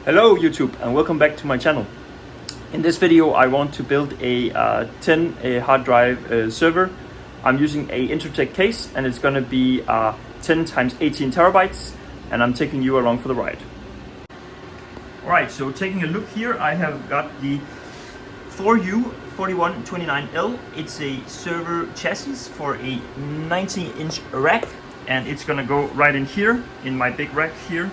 Hello YouTube and welcome back to my channel. In this video I want to build a 10 hard drive server. I'm using a Inter-Tech case and it's going to be 10 times 18 terabytes, and I'm taking you along for the ride. Alright, so taking a look here, I have got the 4129L. It's a server chassis for a 19-inch rack, and it's going to go right in here in my big rack here.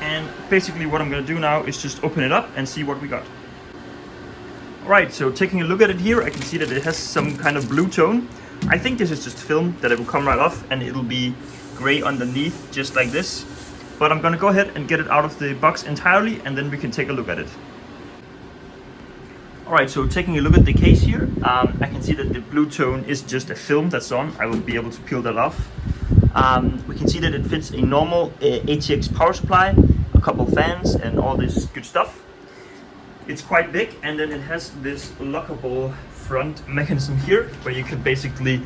And basically what I'm going to do now is just open it up and see what we got. Alright, so taking a look at it here, I can see that it has some kind of blue tone. I think this is just film that it will come right off and it'll be gray underneath, just like this. But I'm going to go ahead and get it out of the box entirely, and then we can take a look at it. Alright, so taking a look at the case here, I can see that the blue tone is just a film that's on. I will be able to peel that off. We can see that it fits a normal ATX power supply, a couple fans and all this good stuff. It's quite big, and then it has this lockable front mechanism here where you can basically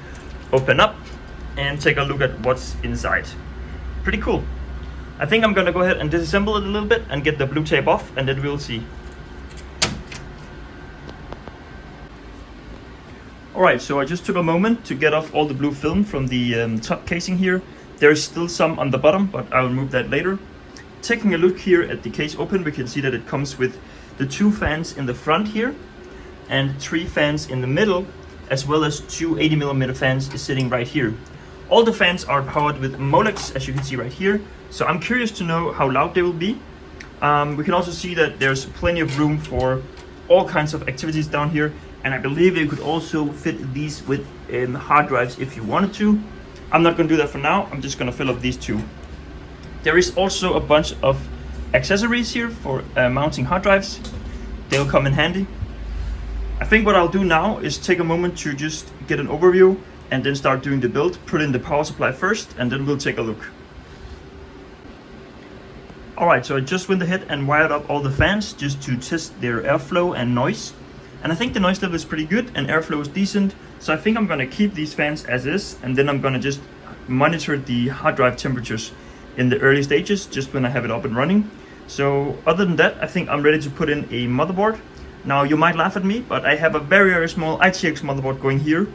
open up and take a look at what's inside. Pretty cool. I think I'm gonna go ahead and disassemble it a little bit and get the blue tape off, and then we'll see. Alright, so I just took a moment to get off all the blue film from the top casing here. There's still some on the bottom, but I'll remove that later. Taking a look here at the case open, we can see that it comes with the 2 fans in the front here and 3 fans in the middle, as well as 2 80mm fans is sitting right here. All the fans are powered with Molex, as you can see right here, so I'm curious to know how loud they will be. We can also see that there's plenty of room for all kinds of activities down here, and I believe you could also fit these with hard drives if you wanted to. I'm not going to do that for now. I'm just going to fill up these 2. There is also a bunch of accessories here for mounting hard drives. They'll come in handy. I think what I'll do now is take a moment to just get an overview and then start doing the build. Put in the power supply first, and then we'll take a look. Alright, so I just went ahead and wired up all the fans just to test their airflow and noise. And I think the noise level is pretty good and airflow is decent. So I think I'm going to keep these fans as is, and then I'm going to just monitor the hard drive temperatures in the early stages, just when I have it up and running. So other than that, I think I'm ready to put in a motherboard. Now you might laugh at me, but I have a very small ITX motherboard going here.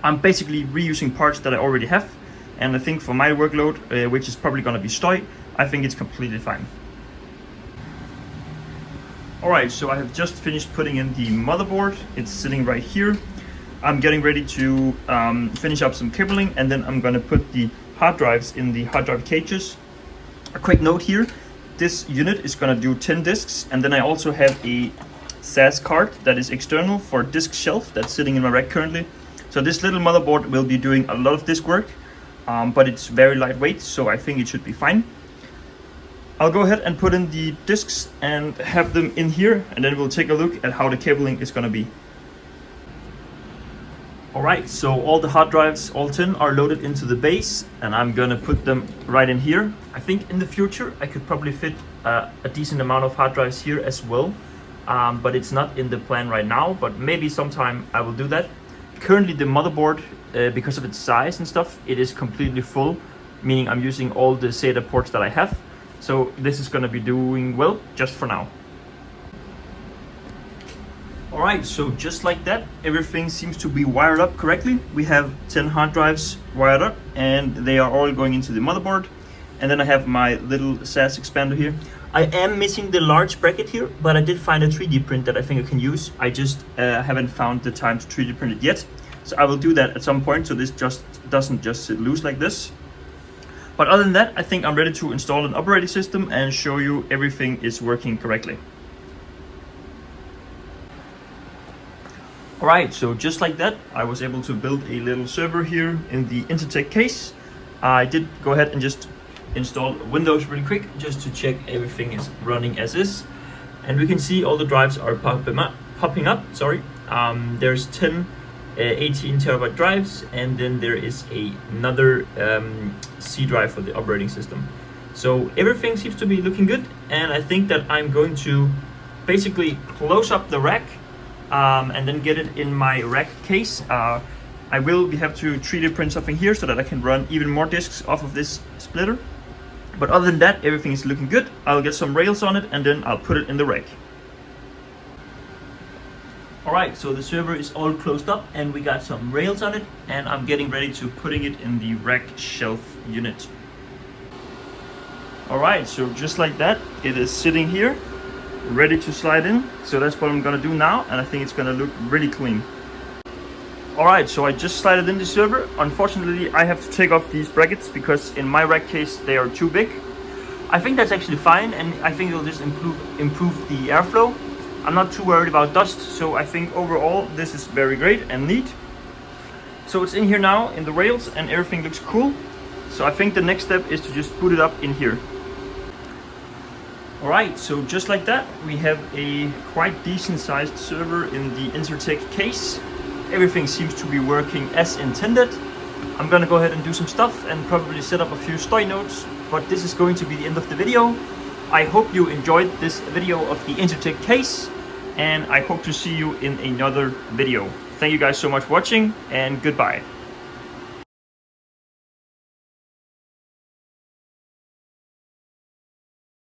I'm basically reusing parts that I already have, and I think for my workload, which is probably going to be STOI, I think it's completely fine. Alright, so I have just finished putting in the motherboard. It's sitting right here. I'm getting ready to finish up some cabling, and then I'm going to put the hard drives in the hard drive cages. A quick note here, this unit is going to do 10 disks, and then I also have a SAS card that is external for disk shelf that's sitting in my rack currently. So this little motherboard will be doing a lot of disk work, but it's very lightweight, so I think it should be fine. I'll go ahead and put in the disks and have them in here, and then we'll take a look at how the cabling is going to be. Alright, so all the hard drives, all 10, are loaded into the base, and I'm going to put them right in here. I think in the future I could probably fit a decent amount of hard drives here as well, but it's not in the plan right now, but maybe sometime I will do that. Currently the motherboard, because of its size and stuff, it is completely full, meaning I'm using all the SATA ports that I have. So this is going to be doing well just for now. Alright, so just like that, everything seems to be wired up correctly. We have 10 hard drives wired up, and they are all going into the motherboard. And then I have my little SAS expander here. I am missing the large bracket here, but I did find a 3D print that I think I can use. I just haven't found the time to 3D print it yet. So I will do that at some point, so this just doesn't just sit loose like this. But other than that, I think I'm ready to install an operating system and show you everything is working correctly. Alright, so just like that, I was able to build a little server here in the Inter-Tech case. I did go ahead and just install Windows really quick, just to check everything is running as is. And we can see all the drives are popping up. There's 10 18 terabyte drives, and then there is another C drive for the operating system. So everything seems to be looking good, and I think that I'm going to basically close up the rack and then get it in my rack case. I will have to 3D print something here so that I can run even more disks off of this splitter. But other than that, everything is looking good. I'll get some rails on it and then I'll put it in the rack. Alright, so the server is all closed up and we got some rails on it, and I'm getting ready to putting it in the rack shelf unit. Alright, so just like that, it is sitting here, ready to slide in. So that's what I'm gonna do now, and I think it's gonna look really clean. Alright, so I just slid in the server. Unfortunately, I have to take off these brackets because in my rack case they are too big. I think that's actually fine, and I think it'll just improve the airflow. I'm not too worried about dust, so I think overall this is very great and neat. So it's in here now in the rails and everything looks cool. So I think the next step is to just put it up in here. Alright, so just like that, we have a quite decent sized server in the Inter-Tech case. Everything seems to be working as intended. I'm gonna go ahead and do some stuff and probably set up a few story notes, but this is going to be the end of the video. I hope you enjoyed this video of the Inter-Tech case, and I hope to see you in another video. Thank you guys so much for watching, and goodbye.